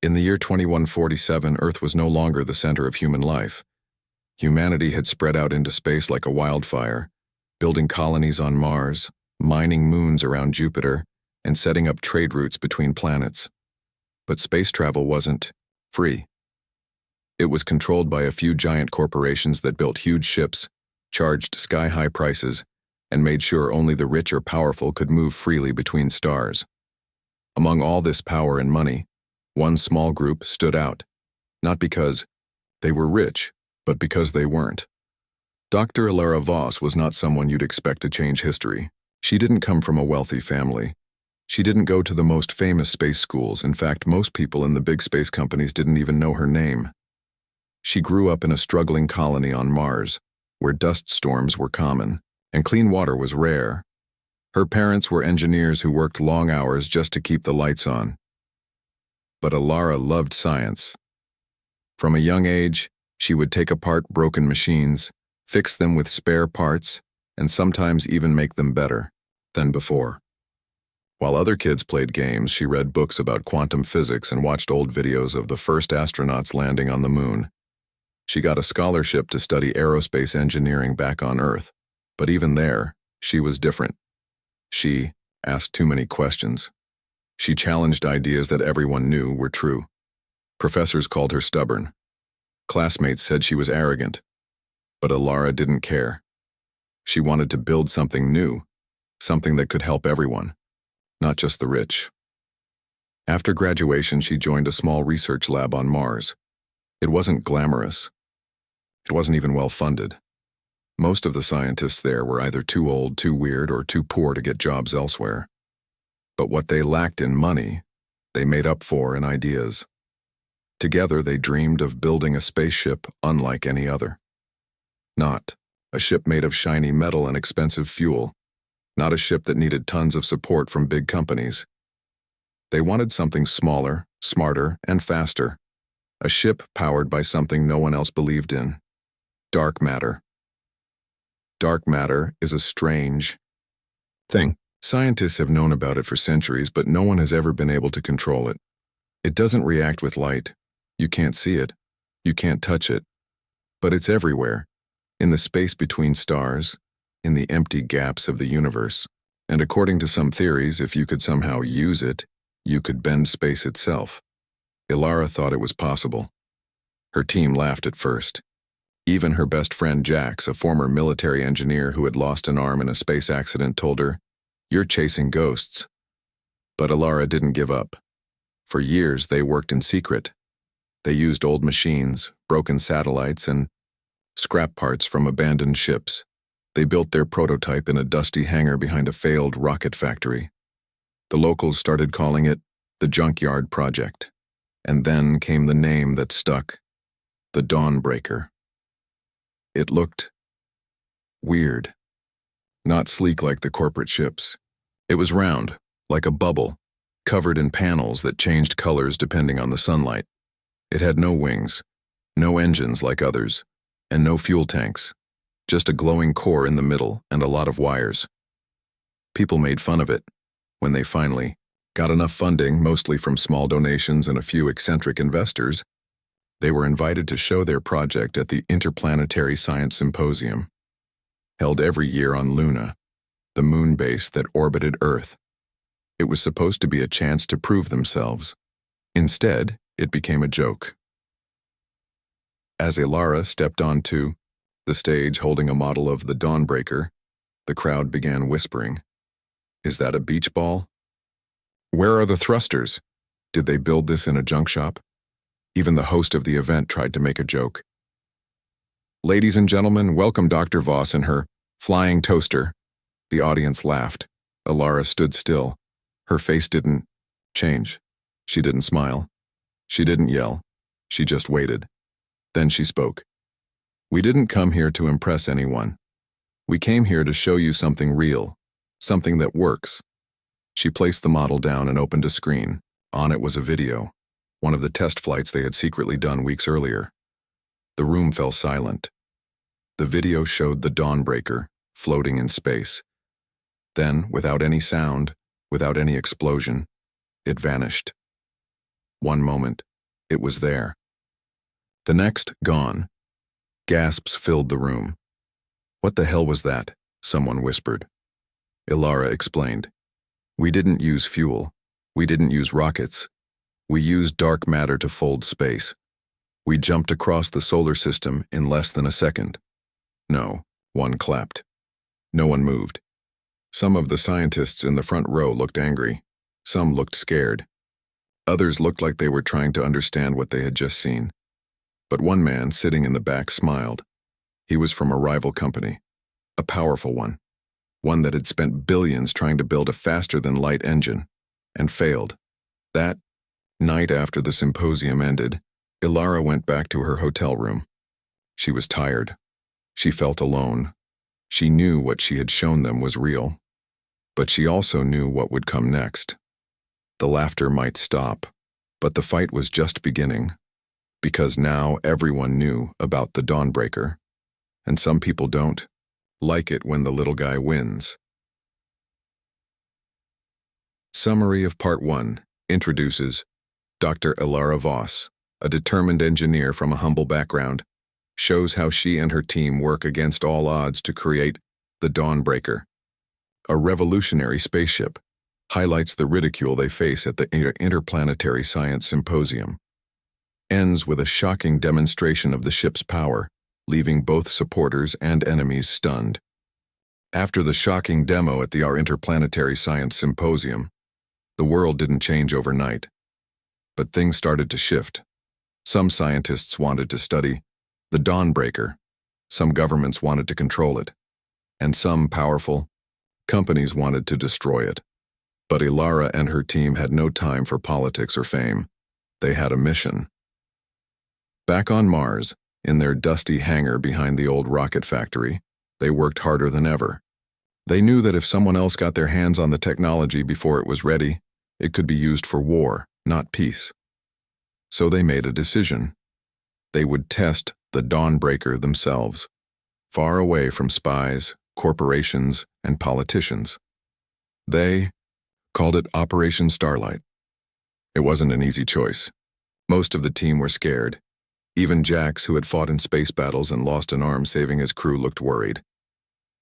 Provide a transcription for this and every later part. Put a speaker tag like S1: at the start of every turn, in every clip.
S1: In the year 2147, Earth was no longer the center of human life. Humanity had spread out into space like a wildfire, building colonies on Mars, mining moons around Jupiter, and setting up trade routes between planets. But space travel wasn't free. It was controlled by a few giant corporations that built huge ships, charged sky-high prices, and made sure only the rich or powerful could move freely between stars. Among all this power and money, one small group stood out, not because they were rich, but because they weren't. Dr. Alara Voss was not someone you'd expect to change history. She didn't come from a wealthy family. She didn't go to the most famous space schools. In fact, most people in the big space companies didn't even know her name. She grew up in a struggling colony on Mars, where dust storms were common, and clean water was rare. Her parents were engineers who worked long hours just to keep the lights on. But Alara loved science. From a young age, she would take apart broken machines, fix them with spare parts, and sometimes even make them better than before. While other kids played games, she read books about quantum physics and watched old videos of the first astronauts landing on the moon. She got a scholarship to study aerospace engineering back on Earth, but even there, she was different. She asked too many questions. She challenged ideas that everyone knew were true. Professors called her stubborn. Classmates said she was arrogant. But Alara didn't care. She wanted to build something new, something that could help everyone, not just the rich. After graduation, she joined a small research lab on Mars. It wasn't glamorous. It wasn't even well-funded. Most of the scientists there were either too old, too weird, or too poor to get jobs elsewhere. But what they lacked in money, they made up for in ideas. Together, they dreamed of building a spaceship unlike any other. Not a ship made of shiny metal and expensive fuel. Not a ship that needed tons of support from big companies. They wanted something smaller, smarter, and faster. A ship powered by something no one else believed in. Dark matter. Dark matter is a strange thing. Scientists have known about it for centuries, but no one has ever been able to control it. It doesn't react with light. You can't see it. You can't touch it. But it's everywhere. In the space between stars, in the empty gaps of the universe. And according to some theories, if you could somehow use it, you could bend space itself. Alara thought it was possible. Her team laughed at first. Even her best friend Jax, a former military engineer who had lost an arm in a space accident, told her, "You're chasing ghosts." But Alara didn't give up. For years, they worked in secret. They used old machines, broken satellites, and scrap parts from abandoned ships. They built their prototype in a dusty hangar behind a failed rocket factory. The locals started calling it the Junkyard Project. And then came the name that stuck, the Dawnbreaker. It looked weird. Not sleek like the corporate ships. It was round, like a bubble, covered in panels that changed colors depending on the sunlight. It had no wings, no engines like others, and no fuel tanks. Just a glowing core in the middle and a lot of wires. People made fun of it when they finally got enough funding, mostly from small donations and a few eccentric investors. They were invited to show their project at the Interplanetary Science Symposium, held every year on Luna, the moon base that orbited Earth. It was supposed to be a chance to prove themselves. Instead, it became a joke. As Alara stepped onto the stage holding a model of the Dawnbreaker, the crowd began whispering, "Is that a beach ball? Where are the thrusters? Did they build this in a junk shop?" Even the host of the event tried to make a joke. "Ladies and gentlemen, welcome Dr. Voss and her flying toaster." The audience laughed. Alara stood still. Her face didn't change. She didn't smile. She didn't yell. She just waited. Then she spoke. "We didn't come here to impress anyone. We came here to show you something real, something that works." She placed the model down and opened a screen. On it was a video, one of the test flights they had secretly done weeks earlier. The room fell silent. The video showed the Dawnbreaker floating in space. Then, without any sound, without any explosion, it vanished. One moment, It was there. The next, gone. Gasps filled the room. What the hell was that? Someone whispered. Ilara explained. We didn't use fuel. We didn't use rockets. We used dark matter to fold space. We jumped across the solar system in less than a second. No, one clapped. No one moved. Some of the scientists in the front row looked angry. Some looked scared. Others looked like they were trying to understand what they had just seen. But one man sitting in the back smiled. He was from a rival company, a powerful one that had spent billions trying to build a faster-than-light engine, and failed. That night after the symposium ended, Ilara went back to her hotel room. She was tired. She felt alone. She knew what she had shown them was real. But she also knew what would come next. The laughter might stop, but the fight was just beginning, because now everyone knew about the Dawnbreaker, and some people don't like it when the little guy wins. Summary of Part 1 introduces Dr. Ilara Voss, a determined engineer from a humble background, shows how she and her team work against all odds to create the Dawnbreaker, a revolutionary spaceship, highlights the ridicule they face at the Interplanetary Science Symposium, ends with a shocking demonstration of the ship's power, leaving both supporters and enemies stunned. After the shocking demo at the Interplanetary Science Symposium, the world didn't change overnight. But things started to shift. Some scientists wanted to study the Dawnbreaker, some governments wanted to control it, and some powerful companies wanted to destroy it. But Ilara and her team had no time for politics or fame. They had a mission. Back on Mars, in their dusty hangar behind the old rocket factory, they worked harder than ever. They knew that if someone else got their hands on the technology before it was ready, it could be used for war, not peace. So they made a decision. They would test the Dawnbreaker themselves, far away from spies, corporations, and politicians. They called it Operation Starlight. It wasn't an easy choice. Most of the team were scared. Even Jax, who had fought in space battles and lost an arm saving his crew, looked worried.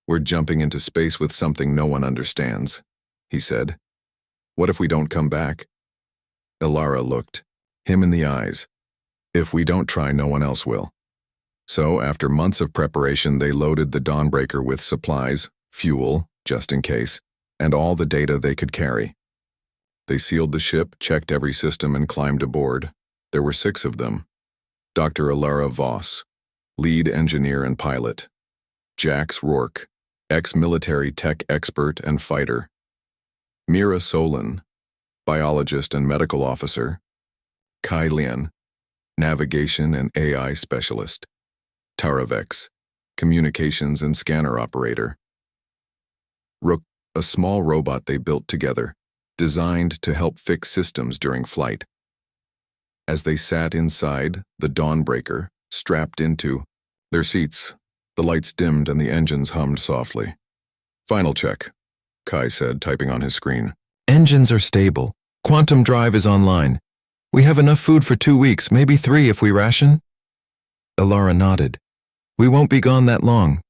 S1: We're jumping into space with something no one understands, he said. What if we don't come back? Ilara looked him in the eyes. If we don't try, no one else will. So, after months of preparation, they loaded the Dawnbreaker with supplies, fuel, just in case, and all the data they could carry. They sealed the ship, checked every system, and climbed aboard. There were 6 of them. Dr. Ilara Voss, lead engineer and pilot. Jax Rourke, ex-military tech expert and fighter. Mira Solon, biologist and medical officer. Kai Lian, navigation and AI specialist. Taravex, communications and scanner operator. Rook, a small robot they built together, designed to help fix systems during flight. As they sat inside the Dawnbreaker, strapped into their seats, the lights dimmed and the engines hummed softly. Final check, Kai said, typing on his screen. Engines are stable. Quantum drive is online. We have enough food for 2 weeks, maybe 3 if we ration. Ilara nodded. We won't be gone that long.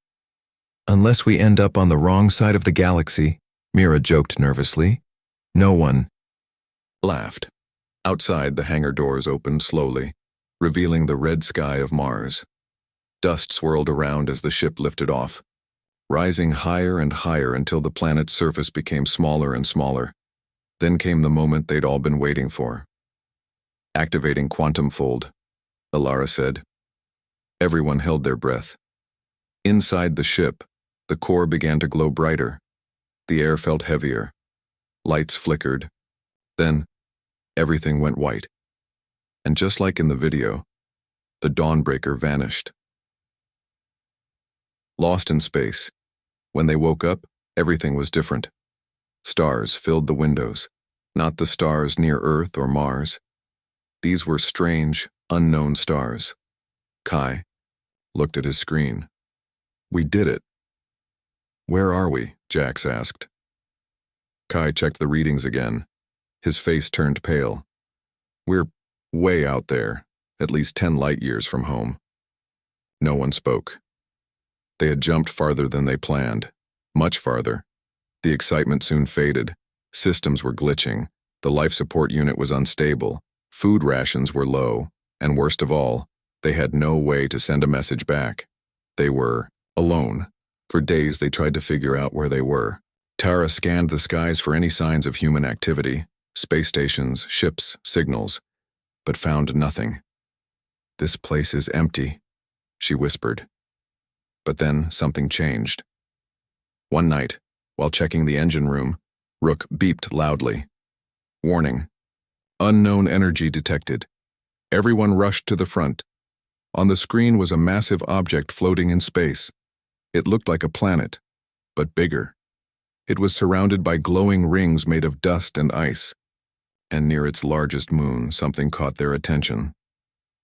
S1: Unless we end up on the wrong side of the galaxy, Mira joked nervously. No one laughed. Outside, the hangar doors opened slowly, revealing the red sky of Mars. Dust swirled around as the ship lifted off, rising higher and higher until the planet's surface became smaller and smaller. Then came the moment they'd all been waiting for. Activating quantum fold, Ilara said. Everyone held their breath. Inside the ship, the core began to glow brighter. The air felt heavier. Lights flickered. Then, everything went white. And just like in the video, the Dawnbreaker vanished. Lost in space. When they woke up, everything was different. Stars filled the windows, not the stars near Earth or Mars. These were strange, unknown stars. Kai looked at his screen. We did it. Where are we? Jax asked. Kai checked the readings again. His face turned pale. We're way out there, at least 10 light years from home. No one spoke. They had jumped farther than they planned, much farther. The excitement soon faded. Systems were glitching. The life support unit was unstable. Food rations were low. And worst of all, they had no way to send a message back. They were alone. For days they tried to figure out where they were. Tara scanned the skies for any signs of human activity, space stations, ships, signals, but found nothing. "This place is empty," she whispered. But then something changed. One night, while checking the engine room, Rook beeped loudly. "Warning. Unknown energy detected." Everyone rushed to the front. On the screen was a massive object floating in space. It looked like a planet, but bigger. It was surrounded by glowing rings made of dust and ice, and near its largest moon, something caught their attention.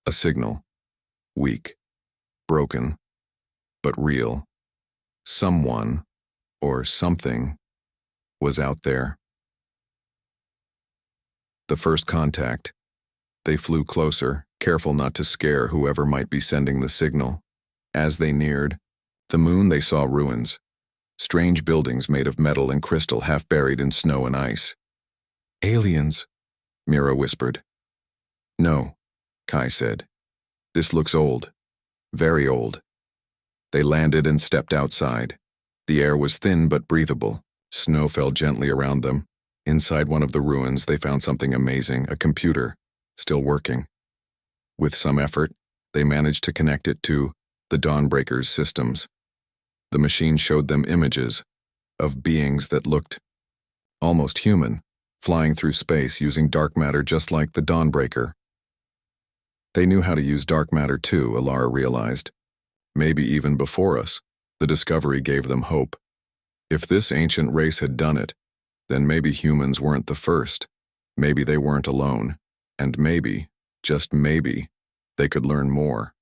S1: A signal. Weak, broken, but real. Someone, or something, was out there. The first contact. They flew closer, careful not to scare whoever might be sending the signal. As they neared the moon, they saw ruins. Strange buildings made of metal and crystal half buried in snow and ice. "Aliens," Mira whispered. "No," Kai said. "This looks old. Very old." They landed and stepped outside. The air was thin but breathable. Snow fell gently around them. Inside one of the ruins, they found something amazing, a computer, still working. With some effort, they managed to connect it to the Dawnbreaker's systems. The machine showed them images of beings that looked almost human, flying through space using dark matter just like the Dawnbreaker. They knew how to use dark matter too, Alara realized. Maybe even before us, the discovery gave them hope. If this ancient race had done it, then maybe humans weren't the first. Maybe they weren't alone. And maybe, just maybe, they could learn more.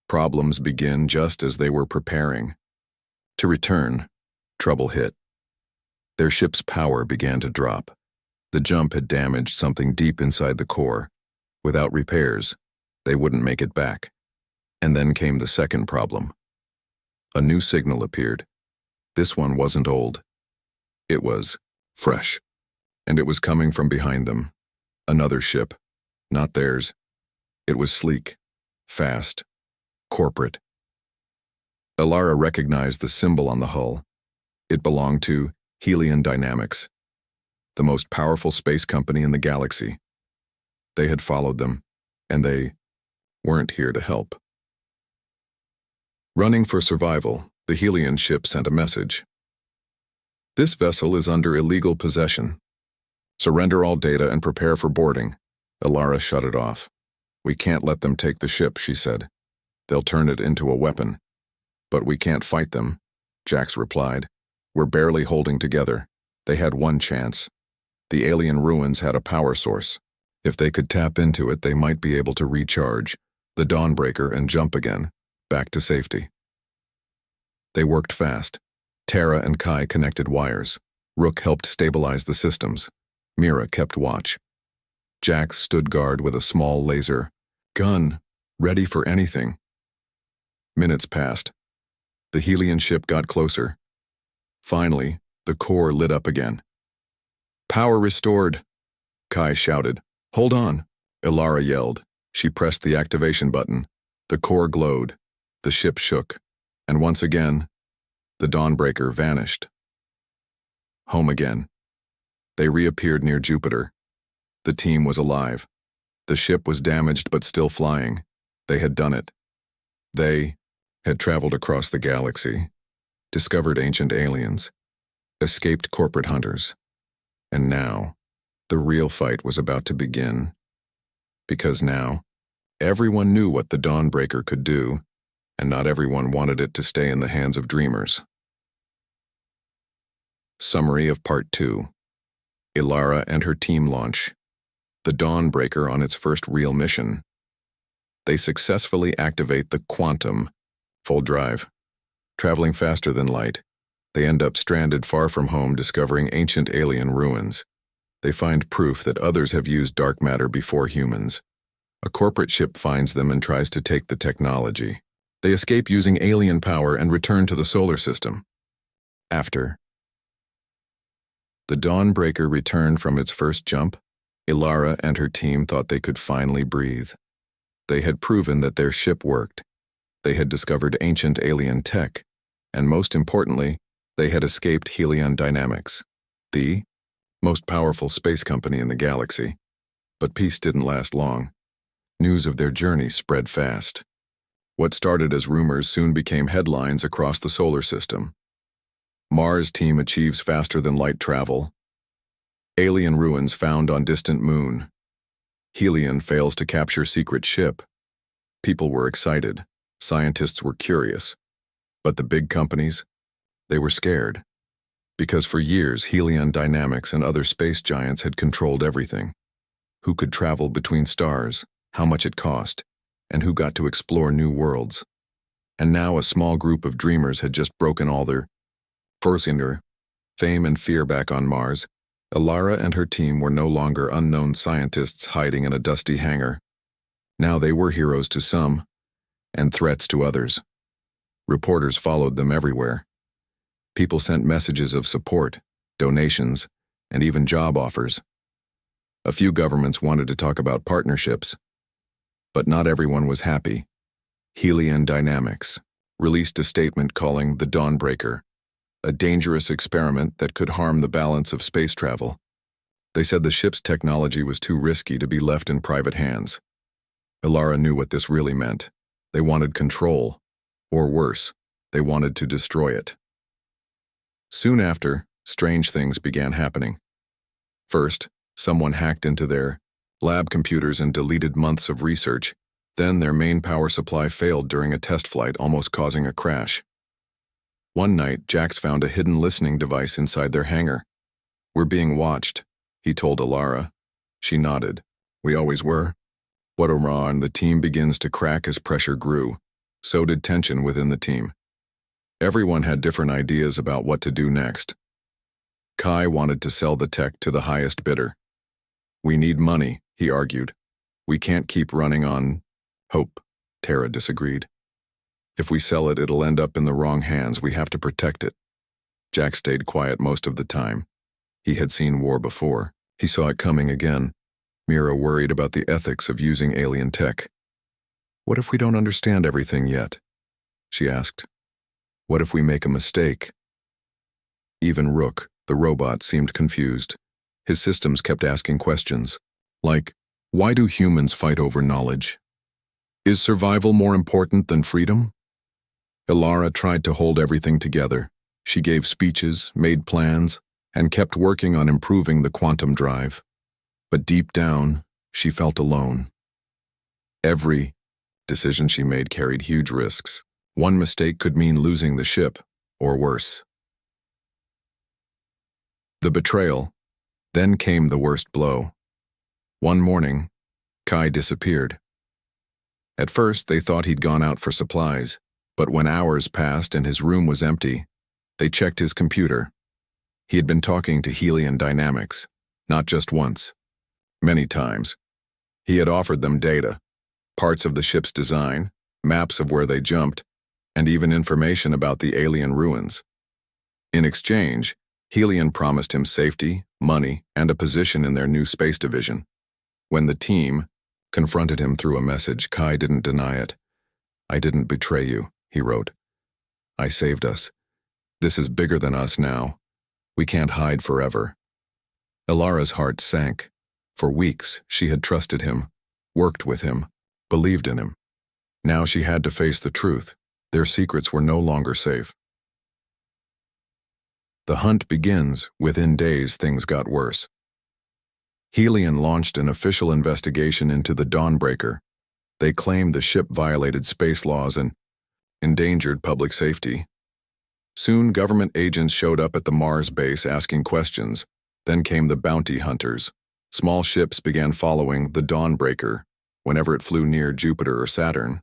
S1: Problems begin just as they were preparing. To return, trouble hit. Their ship's power began to drop. The jump had damaged something deep inside the core. Without repairs, they wouldn't make it back. And then came the second problem. A new signal appeared. This one wasn't old. It was fresh. And it was coming from behind them. Another ship. Not theirs. It was sleek, fast, corporate. Alara recognized the symbol on the hull. It belonged to Helion Dynamics, the most powerful space company in the galaxy. They had followed them, and they weren't here to help. Running for survival, the Helion ship sent a message. "This vessel is under illegal possession. Surrender all data and prepare for boarding." Alara shut it off. "We can't let them take the ship," she said. "They'll turn it into a weapon." "But we can't fight them," Jax replied. "We're barely holding together. They had one chance. The alien ruins had a power source. If they could tap into it, they might be able to recharge the Dawnbreaker and jump again, back to safety." They worked fast. Tara and Kai connected wires. Rook helped stabilize the systems. Mira kept watch. Jax stood guard with a small laser gun, ready for anything. Minutes passed. The Helion ship got closer. Finally, the core lit up again. "Power restored," Kai shouted. "Hold on," Alara yelled. She pressed the activation button. The core glowed. The ship shook. And once again, the Dawnbreaker vanished. Home again. They reappeared near Jupiter. The team was alive. The ship was damaged but still flying. They had done it. They had traveled across the galaxy, discovered ancient aliens, escaped corporate hunters. And now, the real fight was about to begin. Because now, everyone knew what the Dawnbreaker could do, and not everyone wanted it to stay in the hands of dreamers. Summary of Part 2. Alara and her team launch. The Dawnbreaker on its first real mission. They successfully activate the Quantum, full drive. Traveling faster than light, they end up stranded far from home discovering ancient alien ruins. They find proof that others have used dark matter before humans. A corporate ship finds them and tries to take the technology. They escape using alien power and return to the solar system. After the Dawnbreaker returned from its first jump, Ilara and her team thought they could finally breathe. They had proven that their ship worked. They had discovered ancient alien tech, and most importantly, they had escaped Helion Dynamics, the most powerful space company in the galaxy. But peace didn't last long. News of their journey spread fast. What started as rumors soon became headlines across the solar system. Mars team achieves faster-than-light travel. Alien ruins found on distant moon. Helion fails to capture secret ship. People were excited. Scientists were curious. But the big companies? They were scared. Because for years, Helion Dynamics and other space giants had controlled everything. Who could travel between stars, how much it cost, and who got to explore new worlds. And now a small group of dreamers had just broken all their fame and fear back on Mars. Ilara and her team were no longer unknown scientists hiding in a dusty hangar. Now they were heroes to some, and threats to others. Reporters followed them everywhere. People sent messages of support, donations, and even job offers. A few governments wanted to talk about partnerships, but not everyone was happy. Helion Dynamics released a statement calling the Dawnbreaker a dangerous experiment that could harm the balance of space travel. They said the ship's technology was too risky to be left in private hands. Ilara knew what this really meant. They wanted control, or worse, they wanted to destroy it. Soon after, strange things began happening. First, someone hacked into their lab computers and deleted months of research. Then their main power supply failed during a test flight, almost causing a crash. One night, Jax found a hidden listening device inside their hangar. "We're being watched," he told Ilara. She nodded. "We always were." What a raw, and the team begins to crack as pressure grew. So did tension within the team. Everyone had different ideas about what to do next. Kai wanted to sell the tech to the highest bidder. "We need money," he argued. "We can't keep running on hope." Tara disagreed. "If we sell it, it'll end up in the wrong hands. We have to protect it." Jack stayed quiet most of the time. He had seen war before. He saw it coming again. Mira worried about the ethics of using alien tech. "What if we don't understand everything yet?" she asked. "What if we make a mistake?" Even Rook, the robot, seemed confused. His systems kept asking questions, like, why do humans fight over knowledge? Is survival more important than freedom? Ilara tried to hold everything together. She gave speeches, made plans, and kept working on improving the quantum drive. But deep down, she felt alone. Every decision she made carried huge risks. One mistake could mean losing the ship, or worse. The betrayal. Then came the worst blow. One morning, Kai disappeared. At first, they thought he'd gone out for supplies, but when hours passed and his room was empty, they checked his computer. He had been talking to Helion Dynamics, not just once, many times. He had offered them data, parts of the ship's design, maps of where they jumped, and even information about the alien ruins. In exchange, Helion promised him safety, money, and a position in their new space division. When the team confronted him through a message, Kai didn't deny it. "I didn't betray you," he wrote. "I saved us. This is bigger than us now. We can't hide forever." Ilara's heart sank. For weeks, she had trusted him, worked with him, believed in him. Now she had to face the truth. Their secrets were no longer safe. The hunt begins. Within days, things got worse. Helion launched an official investigation into the Dawnbreaker. They claimed the ship violated space laws and endangered public safety. Soon, government agents showed up at the Mars base asking questions. Then came the bounty hunters. Small ships began following the Dawnbreaker whenever it flew near Jupiter or Saturn.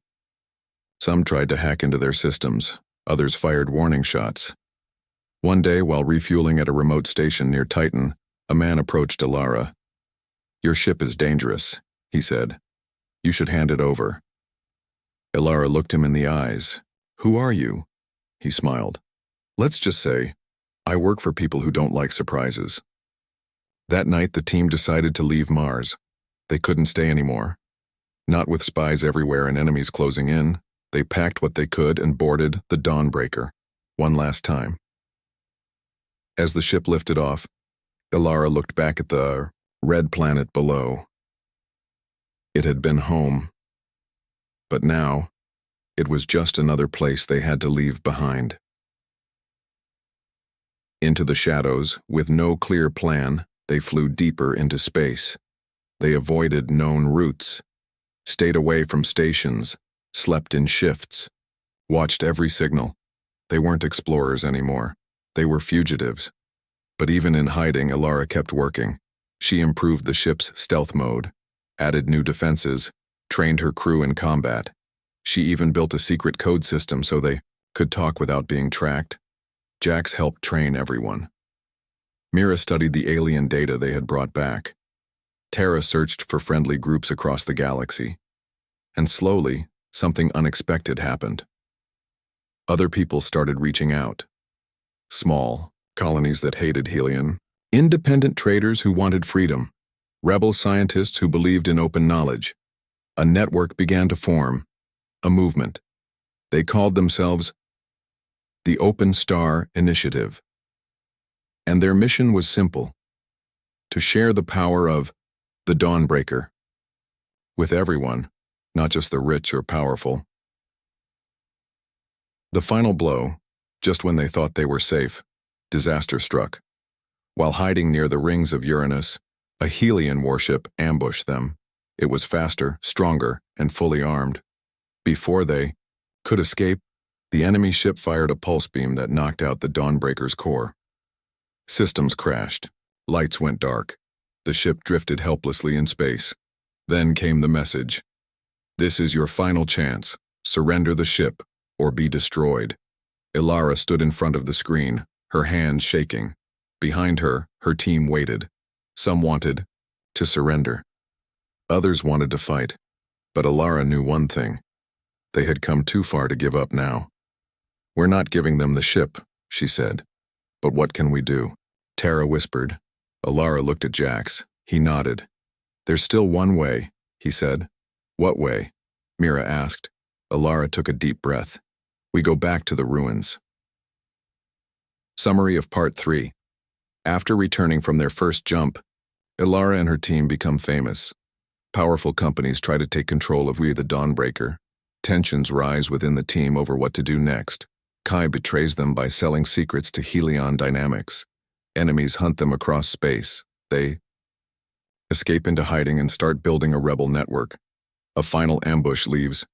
S1: Some tried to hack into their systems. Others fired warning shots. One day, while refueling at a remote station near Titan, A man approached Ilara. "Your ship is dangerous," he said. "You should hand it over." Ilara looked him in the eyes. "Who are you?" He smiled. "Let's just say, I work for people who don't like surprises." That night, the team decided to leave Mars. They couldn't stay anymore. Not with spies everywhere and enemies closing in. They packed what they could and boarded the Dawnbreaker, one last time. As the ship lifted off, Ilara looked back at the red planet below. It had been home. But now, it was just another place they had to leave behind. Into the shadows, with no clear plan, they flew deeper into space. They avoided known routes, stayed away from stations, slept in shifts, watched every signal. They weren't explorers anymore. They were fugitives. But even in hiding, Ilara kept working. She improved the ship's stealth mode, added new defenses, trained her crew in combat. She even built a secret code system so they could talk without being tracked. Jax helped train everyone. Mira studied the alien data they had brought back. Terra searched for friendly groups across the galaxy. And slowly, something unexpected happened. Other people started reaching out. Small colonies that hated Helion, independent traders who wanted freedom, rebel scientists who believed in open knowledge. A network began to form, a movement. They called themselves the Open Star Initiative. And their mission was simple: to share the power of the Dawnbreaker with everyone, not just the rich or powerful. The final blow, just when they thought they were safe, disaster struck. While hiding near the rings of Uranus, a Helion warship ambushed them. It was faster, stronger, and fully armed. Before they could escape, the enemy ship fired a pulse beam that knocked out the Dawnbreaker's core. Systems crashed. Lights went dark. The ship drifted helplessly in space. Then came the message: "This is your final chance. Surrender the ship, or be destroyed." Ilara stood in front of the screen, her hands shaking. Behind her, her team waited. Some wanted to surrender. Others wanted to fight. But Ilara knew one thing: they had come too far to give up now. "We're not giving them the ship," she said. "But what can we do?" Terra whispered. Ilara looked at Jax. He nodded. "There's still one way," he said. "What way?" Mira asked. Ilara took a deep breath. "We go back to the ruins." Summary of Part 3. After returning from their first jump, Ilara and her team become famous. Powerful companies try to take control of the Dawnbreaker. Tensions rise within the team over what to do next. Kai betrays them by selling secrets to Helion Dynamics. Enemies hunt them across space. They escape into hiding and start building a rebel network. A final ambush leaves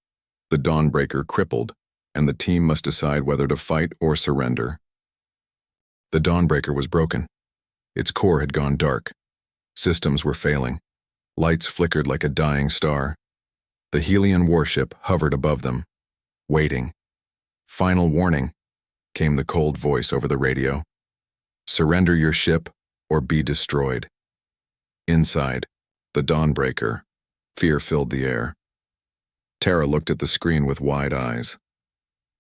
S1: the Dawnbreaker crippled, and the team must decide whether to fight or surrender. The Dawnbreaker was broken. Its core had gone dark. Systems were failing. Lights flickered like a dying star. The Helion warship hovered above them, waiting. "Final warning," came the cold voice over the radio. "Surrender your ship or be destroyed." Inside, the Dawnbreaker, fear filled the air. Terra looked at the screen with wide eyes.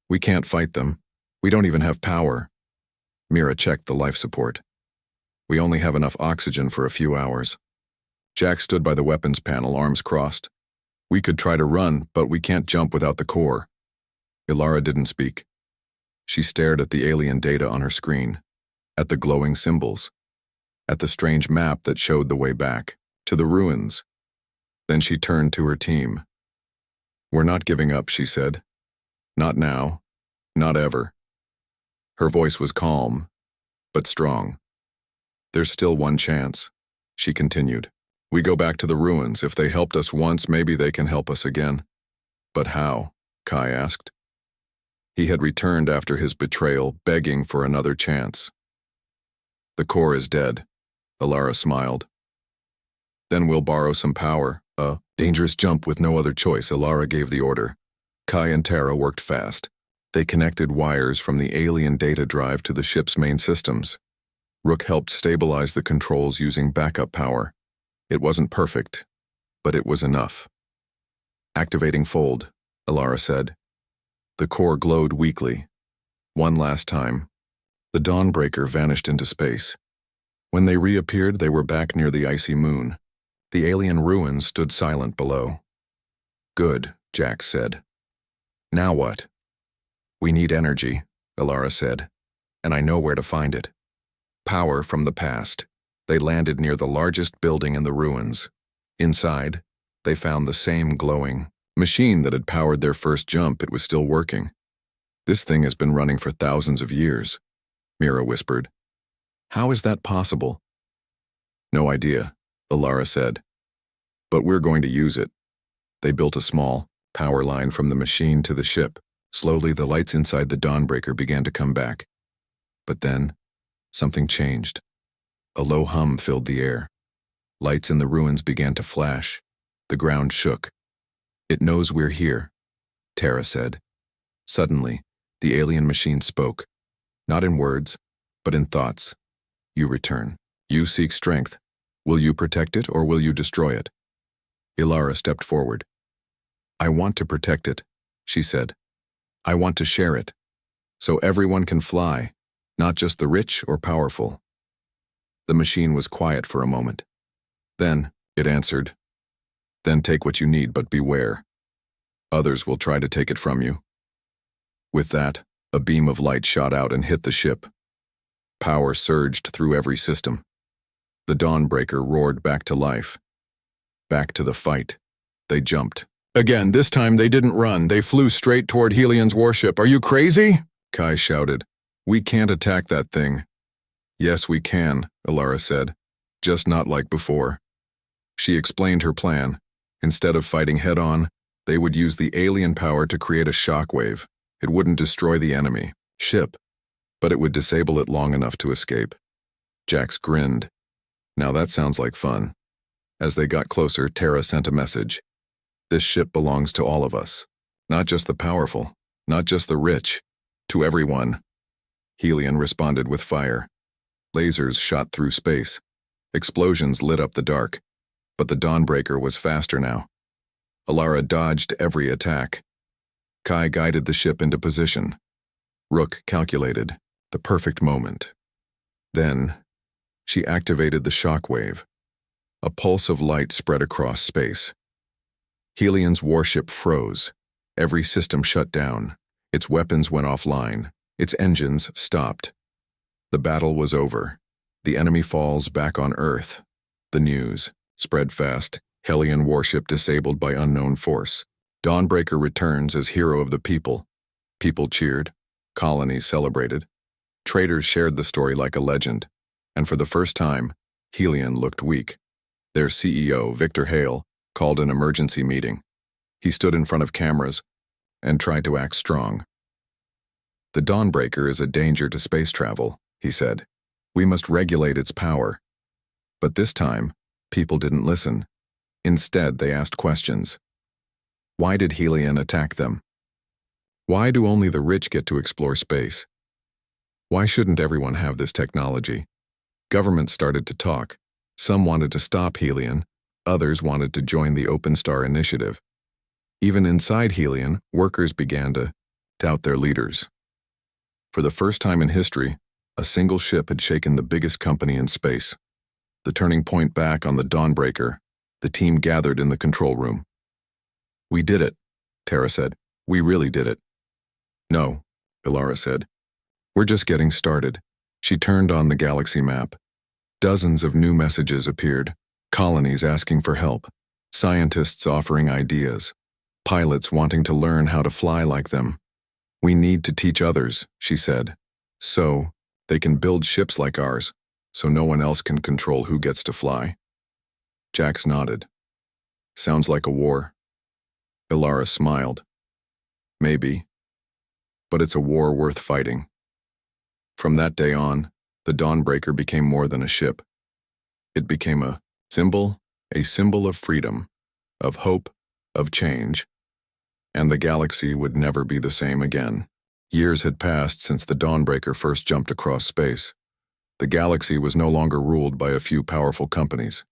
S1: "We can't fight them. We don't even have power." Mira checked the life support. "We only have enough oxygen for a few hours." Jack stood by the weapons panel, arms crossed. "We could try to run, but we can't jump without the core." Ilara didn't speak. She stared at the alien data on her screen, at the glowing symbols, at the strange map that showed the way back, to the ruins. Then she turned to her team. "We're not giving up," she said. "Not now. Not ever." Her voice was calm, but strong. "There's still one chance," she continued. "We go back to the ruins. If they helped us once, maybe they can help us again." "But how?" Kai asked. He had returned after his betrayal, begging for another chance. "The core is dead," Ilara smiled. "Then we'll borrow some power." A dangerous jump with no other choice, Ilara gave the order. Kai and Terra worked fast. They connected wires from the alien data drive to the ship's main systems. Rook helped stabilize the controls using backup power. It wasn't perfect, but it was enough. Activating fold, Alara said. The core glowed weakly. One last time. The Dawnbreaker vanished into space. When they reappeared, they were back near the icy moon. The alien ruins stood silent below. Good, Jax said. Now what? We need energy, Alara said, and I know where to find it. Power from the past. They landed near the largest building in the ruins. Inside, they found the same glowing machine that had powered their first jump. It was still working. This thing has been running for thousands of years, Mira whispered. How is that possible? No idea, Alara said. But we're going to use it. They built a small power line from the machine to the ship. Slowly, the lights inside the Dawnbreaker began to come back. But then, something changed. A low hum filled the air. Lights in the ruins began to flash. The ground shook. It knows we're here, Terra said. Suddenly, the alien machine spoke. Not in words, but in thoughts. You return. You seek strength. Will you protect it or will you destroy it? Ilara stepped forward. I want to protect it, she said. I want to share it. So everyone can fly, not just the rich or powerful. The machine was quiet for a moment. Then, it answered. Then take what you need, but beware. Others will try to take it from you. With that, a beam of light shot out and hit the ship. Power surged through every system. The Dawnbreaker roared back to life. Back to the fight. They jumped. Again, this time they didn't run. They flew straight toward Helion's warship. Are you crazy? Kai shouted. We can't attack that thing. Yes, we can, Alara said. Just not like before. She explained her plan. Instead of fighting head-on, they would use the alien power to create a shockwave. It wouldn't destroy the enemy ship, but it would disable it long enough to escape. Jax grinned. Now that sounds like fun. As they got closer, Terra sent a message. This ship belongs to all of us. Not just the powerful, not just the rich. To everyone. Helion responded with fire. Lasers shot through space. Explosions lit up the dark. But the Dawnbreaker was faster now. Alara dodged every attack. Kai guided the ship into position. Rook calculated the perfect moment. Then, she activated the shockwave. A pulse of light spread across space. Helion's warship froze. Every system shut down. Its weapons went offline. Its engines stopped. The battle was over. The enemy falls back on Earth. The news spread fast. Helion warship disabled by unknown force. Dawnbreaker returns as hero of the people. People cheered. Colonies celebrated. Traders shared the story like a legend. And for the first time, Helion looked weak. Their CEO, Victor Hale, called an emergency meeting. He stood in front of cameras and tried to act strong. The Dawnbreaker is a danger to space travel, he said. We must regulate its power. But this time, people didn't listen. Instead, they asked questions. Why did Helion attack them? Why do only the rich get to explore space? Why shouldn't everyone have this technology? Governments started to talk. Some wanted to stop Helion. Others wanted to join the Open Star Initiative. Even inside Helion, workers began to doubt their leaders. For the first time in history, a single ship had shaken the biggest company in space. The turning point back on the Dawnbreaker, the team gathered in the control room. We did it, Terra said. We really did it. No, Ilara said. We're just getting started. She turned on the galaxy map. Dozens of new messages appeared. Colonies asking for help. Scientists offering ideas. Pilots wanting to learn how to fly like them. We need to teach others, she said. So, they can build ships like ours, so no one else can control who gets to fly. Jax nodded. Sounds like a war. Ilara smiled. Maybe. But it's a war worth fighting. From that day on, the Dawnbreaker became more than a ship. It became a symbol of freedom, of hope, of change. And the galaxy would never be the same again. Years had passed since the Dawnbreaker first jumped across space. The galaxy was no longer ruled by a few powerful companies.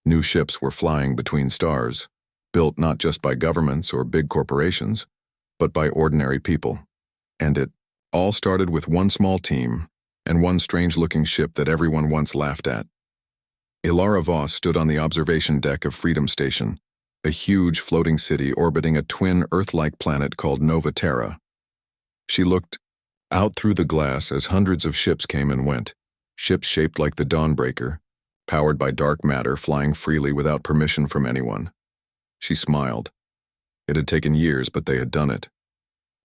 S1: New ships were flying between stars, built not just by governments or big corporations, but by ordinary people. And it all started with one small team and one strange-looking ship that everyone once laughed at. Ilara Voss stood on the observation deck of Freedom Station, a huge floating city orbiting a twin Earth-like planet called Nova Terra. She looked out through the glass as hundreds of ships came and went, ships shaped like the Dawnbreaker, powered by dark matter flying freely without permission from anyone. She smiled. It had taken years, but they had done it.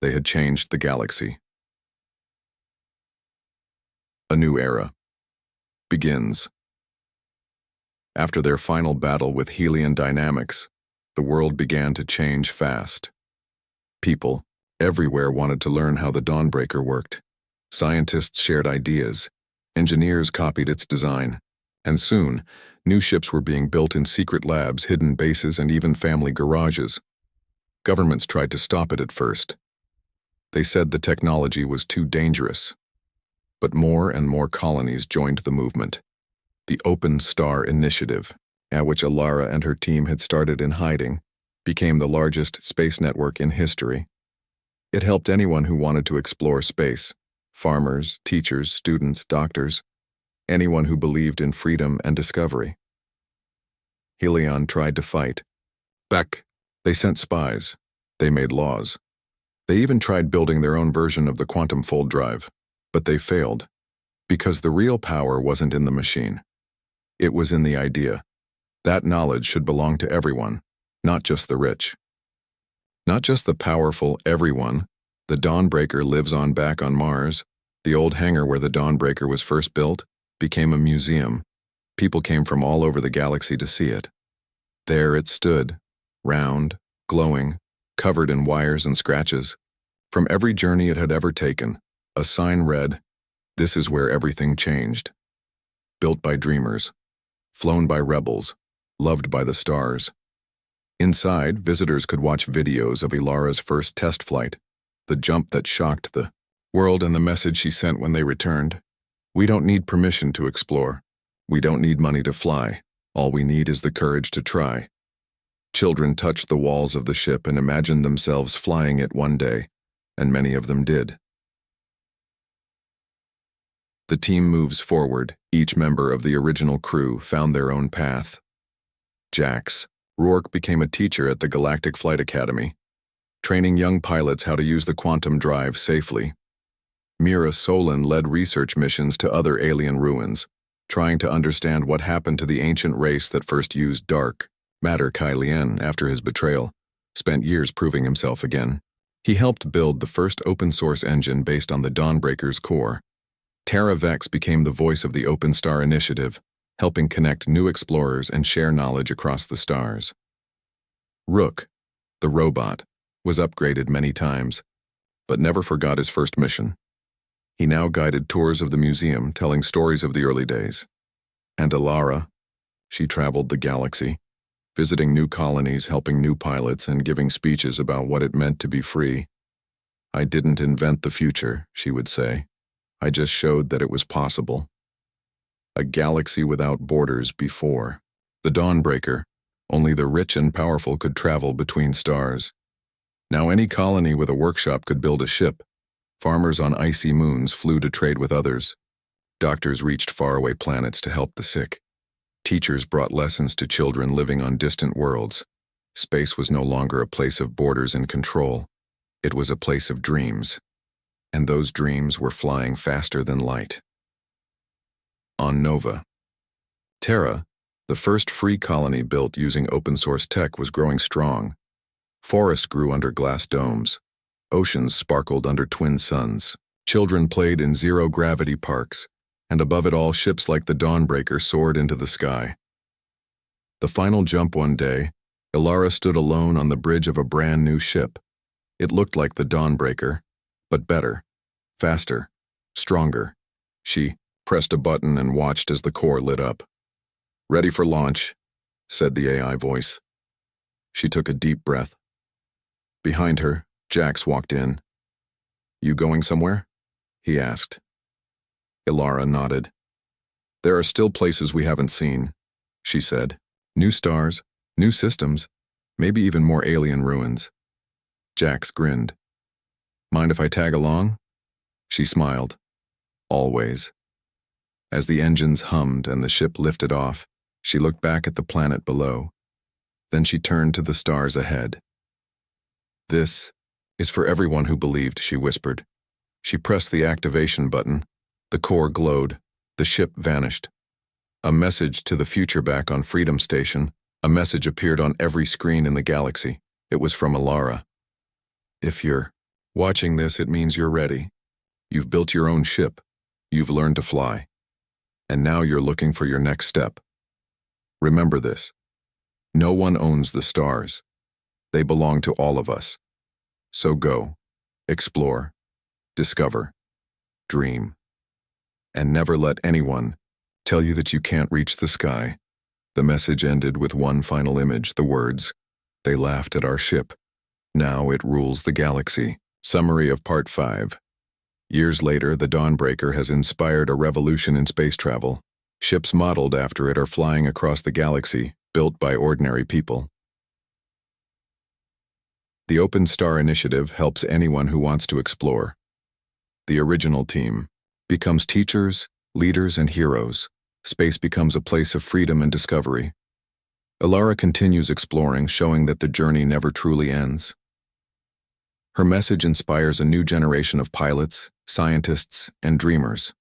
S1: They had changed the galaxy. A new era begins. After their final battle with Helion dynamics, the world began to change fast. People everywhere wanted to learn how the Dawnbreaker worked. Scientists shared ideas. Engineers copied its design. And soon, new ships were being built in secret labs, hidden bases, and even family garages. Governments tried to stop it at first. They said the technology was too dangerous. But more and more colonies joined the movement. The Open Star Initiative, at which Ilara and her team had started in hiding, became the largest space network in history. It helped anyone who wanted to explore space: farmers, teachers, students, doctors, anyone who believed in freedom and discovery. Helion tried to fight. Back, they sent spies. They made laws. They even tried building their own version of the quantum fold drive, but they failed, because the real power wasn't in the machine. It was in the idea. That knowledge should belong to everyone, not just the rich. Not just the powerful, everyone. The Dawnbreaker lives on back on Mars. The old hangar where the Dawnbreaker was first built became a museum. People came from all over the galaxy to see it. There it stood, round, glowing, covered in wires and scratches. From every journey it had ever taken, a sign read, "This is where everything changed." Built by dreamers, flown by rebels, loved by the stars. Inside, visitors could watch videos of Ilara's first test flight, the jump that shocked the world, and the message she sent when they returned. We don't need permission to explore. We don't need money to fly. All we need is the courage to try. Children touched the walls of the ship and imagined themselves flying it one day, and many of them did. The team moves forward. Each member of the original crew found their own path. Jax Rourke became a teacher at the Galactic Flight Academy, training young pilots how to use the quantum drive safely. Mira Solon led research missions to other alien ruins, trying to understand what happened to the ancient race that first used dark matter. Kai Lien, after his betrayal, spent years proving himself again. He helped build the first open-source engine based on the Dawnbreaker's core. Tara Vex became the voice of the Open Star Initiative, helping connect new explorers and share knowledge across the stars. Rook, the robot, was upgraded many times, but never forgot his first mission. He now guided tours of the museum, telling stories of the early days. And Ilara, she traveled the galaxy, visiting new colonies, helping new pilots, and giving speeches about what it meant to be free. "I didn't invent the future," she would say. "I just showed that it was possible." A galaxy without borders before. The Dawnbreaker, only the rich and powerful could travel between stars. Now any colony with a workshop could build a ship. Farmers on icy moons flew to trade with others. Doctors reached faraway planets to help the sick. Teachers brought lessons to children living on distant worlds. Space was no longer a place of borders and control. It was a place of dreams. And those dreams were flying faster than light. On Nova. Terra, the first free colony built using open-source tech, was growing strong. Forests grew under glass domes. Oceans sparkled under twin suns. Children played in zero-gravity parks, and above it all, ships like the Dawnbreaker soared into the sky. The final jump one day, Ilara stood alone on the bridge of a brand new ship. It looked like the Dawnbreaker, but better, faster, stronger. She pressed a button and watched as the core lit up. "Ready for launch," said the AI voice. She took a deep breath. Behind her, Jax walked in. "You going somewhere?" he asked. Ilara nodded. There are still places we haven't seen, she said. New stars, new systems, maybe even more alien ruins. Jax grinned. Mind if I tag along? She smiled. Always. As the engines hummed and the ship lifted off, she looked back at the planet below. Then she turned to the stars ahead. This is for everyone who believed, she whispered. She pressed the activation button. The core glowed. The ship vanished. A message to the future back on Freedom Station. A message appeared on every screen in the galaxy. It was from Alara. If you're watching this, it means you're ready. You've built your own ship. You've learned to fly. And now you're looking for your next step. Remember this. No one owns the stars. They belong to all of us. So go, explore, discover, dream. And never let anyone tell you that you can't reach the sky. The message ended with one final image, the words, "They laughed at our ship. Now it rules the galaxy." Summary of Part 5. Years later, the Dawnbreaker has inspired a revolution in space travel. Ships modeled after it are flying across the galaxy, built by ordinary people. The Open Star Initiative helps anyone who wants to explore. The original team becomes teachers, leaders, and heroes. Space becomes a place of freedom and discovery. Alara continues exploring, showing that the journey never truly ends. Her message inspires a new generation of pilots, scientists, and dreamers.